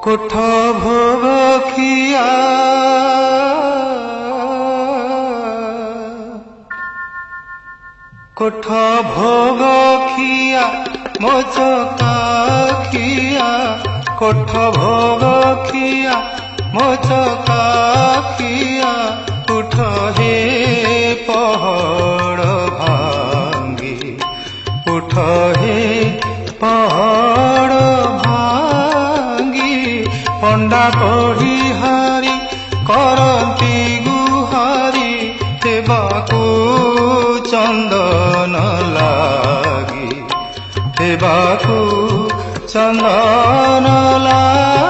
কোঠ ভোগ খিয়া কোঠ ভোগ খিয়া মোচকা খিয়া কোঠ ভোগ খিয়া মোচকা খিয়া উঠ হে পহড় ভাঙ্গি উঠ হে পহড় ভাঙ্গি পণ্ডা পঢ়ি হারি করন্তি গুহারি হেবাকু চন্দন লাগি হেবাকু চন্দন লাগি।